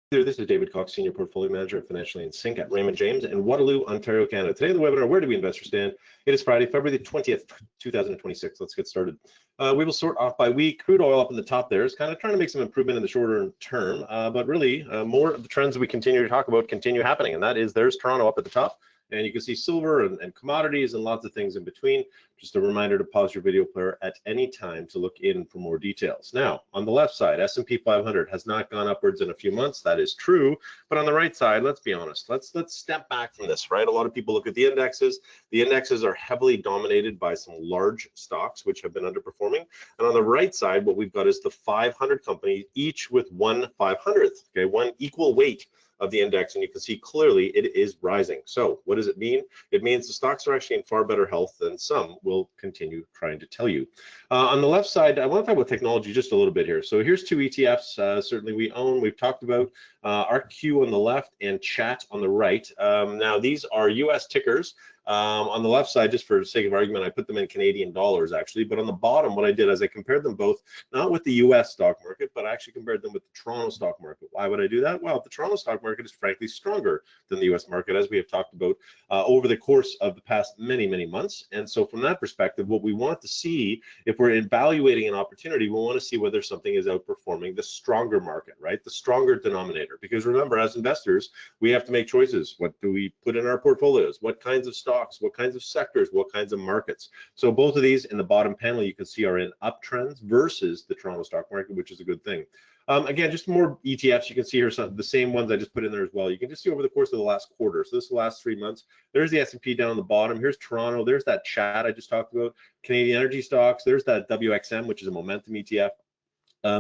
This is David Cox, Senior Portfolio Manager at Financially in Sync at Raymond James in Waterloo, Ontario, Canada. Today on the webinar, Where Do We Investors Stand? It is Friday, February the 20th, 2026. Let's get started. We will sort off by week. Crude oil up in the top there is kind of trying to make some improvement in the shorter term, but really more of the trends that we continue to talk about continue happening, and that is there's Toronto up at the top. And you can see silver and commodities and lots of things in between. Just a reminder to pause your video player at any time to look in for more details. Now, on the left side, S&P 500 has not gone upwards in a few months. That is true. But on the right side, let's be honest. Let's step back from this, right? A lot of people look at the indexes. The indexes are heavily dominated by some large stocks, which have been underperforming. And on the right side, what we've got is the 500 companies, each with 1/500th, okay, one equal weight of the index, and you can see clearly it is rising. So what does it mean? It means the stocks are actually in far better health than some will continue trying to tell you. On the left side, I want to talk about technology just a little bit here. So here's two ETFs certainly we own. We've talked about RQ on the left and CHAT on the right. Now these are US tickers. On the left side, just for sake of argument, I put them in Canadian dollars actually, but on the bottom, what I did is I compared them both, not with the US stock market, but I actually compared them with the Toronto stock market. Why would I do that? Well, the Toronto stock market is frankly stronger than the US market, as we have talked about over the course of the past many months. And so from that perspective, what we want to see, if we're evaluating an opportunity, we want to see whether something is outperforming the stronger market, right? The stronger denominator. Because remember, as investors, we have to make choices. What do we put in our portfolios? What kinds of stocks? What kinds of sectors, what kinds of markets? So both of these in the bottom panel you can see are in uptrends versus the Toronto stock market, which is a good thing. Again, just more ETFs. You can see here the same ones I just put in there as well. You can just see over the course of the last quarter. So this is the last 3 months. There's the S&P down on the bottom. Here's Toronto. There's that CHAT I just talked about. Canadian energy stocks. There's that WXM, which is a momentum ETF.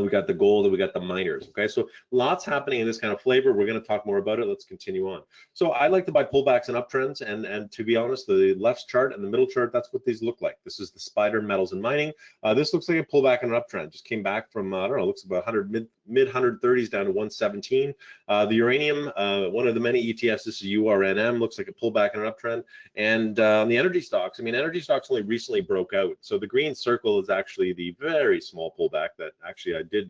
We got the gold and we got the miners. Okay, so lots happening in this kind of flavor. We're going to talk more about it. Let's continue on. So I like to buy pullbacks and uptrends, and to be honest, the left chart and the middle chart, that's what these look like. This is the Spider Metals and Mining. This looks like a pullback and an uptrend. Just came back from I don't know, looks about 100 mid 130s down to 117. The uranium, one of the many ETFs, this is URNM, looks like a pullback and an uptrend. And on the energy stocks, I mean, energy stocks only recently broke out. So the green circle is actually the very small pullback that actually I did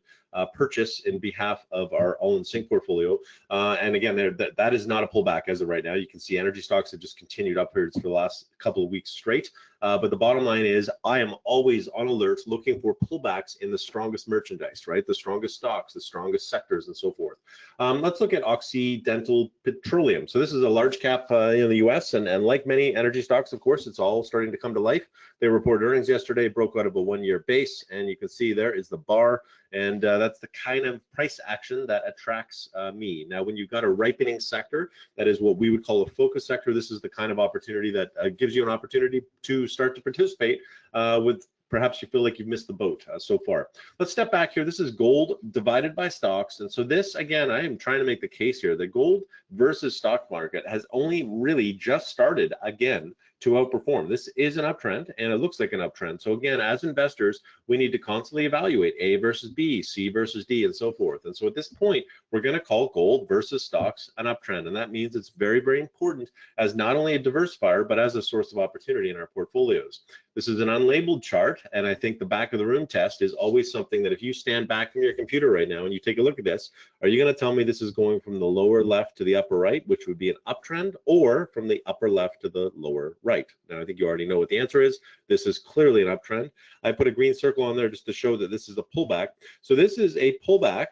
purchase in behalf of our All in Sync portfolio. And again, that is not a pullback as of right now. You can see energy stocks have just continued upwards for the last couple of weeks straight. But the bottom line is I am always on alert looking for pullbacks in the strongest merchandise, right? The strongest stocks, the strongest sectors, and so forth. Let's look at Occidental Petroleum. So this is a large cap in the US, and like many energy stocks, of course, it's all starting to come to life. They reported earnings yesterday, broke out of a one-year base, and you can see there is the bar, and that's the kind of price action that attracts me. Now, when you've got a ripening sector, that is what we would call a focus sector, this is the kind of opportunity that gives you an opportunity to start to participate with perhaps you feel like you've missed the boat so far. Let's step back here. This is gold divided by stocks. And so this, again, I am trying to make the case here. The gold versus stock market has only really just started again to outperform. This is an uptrend, and it looks like an uptrend. So again, as investors, we need to constantly evaluate A versus B, C versus D, and so forth. And so at this point, we're going to call gold versus stocks an uptrend. And that means it's very, very important as not only a diversifier, but as a source of opportunity in our portfolios. This is an unlabeled chart, and I think the back of the room test is always something that if you stand back from your computer right now and you take a look at this, are you going to tell me this is going from the lower left to the upper right, which would be an uptrend, or from the upper left to the lower right? Now, I think you already know what the answer is. This is clearly an uptrend. I put a green circle on there just to show that this is a pullback. So this is a pullback,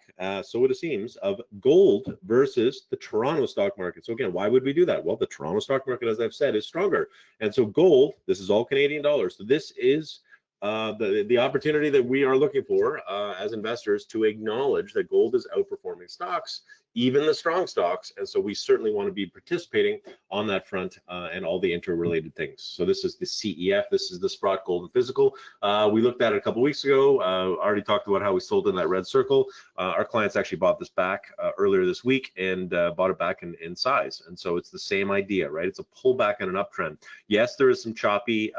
so it seems, of gold versus the Toronto stock market. So again, why would we do that? Well, the Toronto stock market, as I've said, is stronger. And so gold, this is all Canadian dollars. So this is the opportunity that we are looking for as investors to acknowledge that gold is outperforming stocks, even the strong stocks, and so we certainly want to be participating on that front and all the interrelated things. So this is the CEF, this is the Sprott Gold and Physical. We looked at it a couple weeks ago, already talked about how we sold in that red circle. Our clients actually bought this back earlier this week and bought it back in size, and so it's the same idea, right? It's a pullback and an uptrend. Yes, there is some choppy,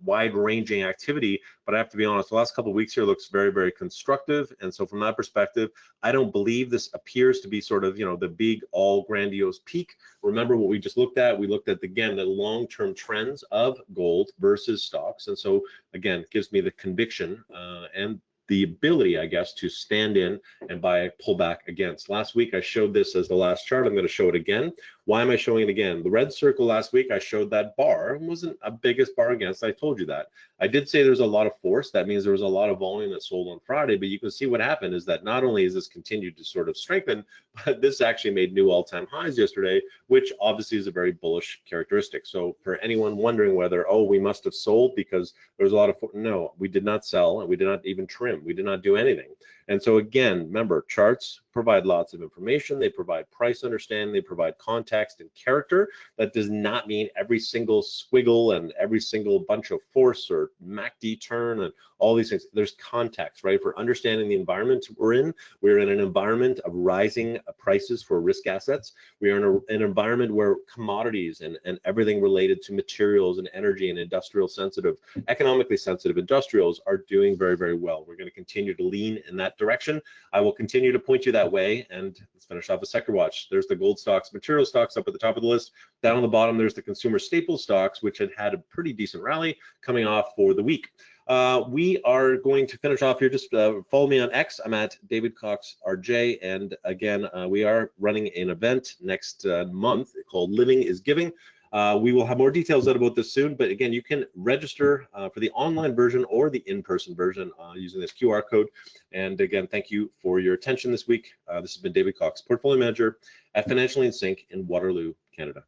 wide-ranging activity, but I have to be honest, the last couple of weeks here looks very, very constructive, and so from that perspective, I don't believe this appears to be sort of, the big all grandiose peak. Remember what we just looked at? We looked at, again, the long-term trends of gold versus stocks. And so, again, it gives me the conviction and the ability, I guess, to stand in and buy a pullback against. Last week, I showed this as the last chart. I'm going to show it again. Why am I showing it again? The red circle last week, I showed that bar. It wasn't a biggest bar against. I told you that. I did say there's a lot of force. That means there was a lot of volume that sold on Friday, but you can see what happened is that not only has this continued to sort of strengthen, but this actually made new all-time highs yesterday, which obviously is a very bullish characteristic. So for anyone wondering whether, oh, we must have sold because there was a lot of, no, we did not sell and we did not even trim. We did not do anything. And so again, remember, charts provide lots of information. They provide price understanding. They provide context and character. That does not mean every single squiggle and every single bunch of force or MACD turn and all these things. There's context, right? For understanding the environment we're in an environment of rising prices for risk assets. We are in an environment where commodities and everything related to materials and energy and industrial sensitive, economically sensitive industrials are doing very, very well. We're going to continue to lean in that direction. I will continue to point you that way. And let's finish off with Sector Watch. There's the gold stocks, material stocks up at the top of the list. Down on the bottom, there's the consumer staple stocks, which had a pretty decent rally coming off for the week. We are going to finish off here. Just follow me on X. I'm at David Cox RJ. And again, we are running an event next month called Living is Giving. We will have more details out about this soon, but again, you can register for the online version or the in-person version using this QR code. And again, thank you for your attention this week. This has been David Cox, Portfolio Manager at Financially in Sync in Waterloo, Canada.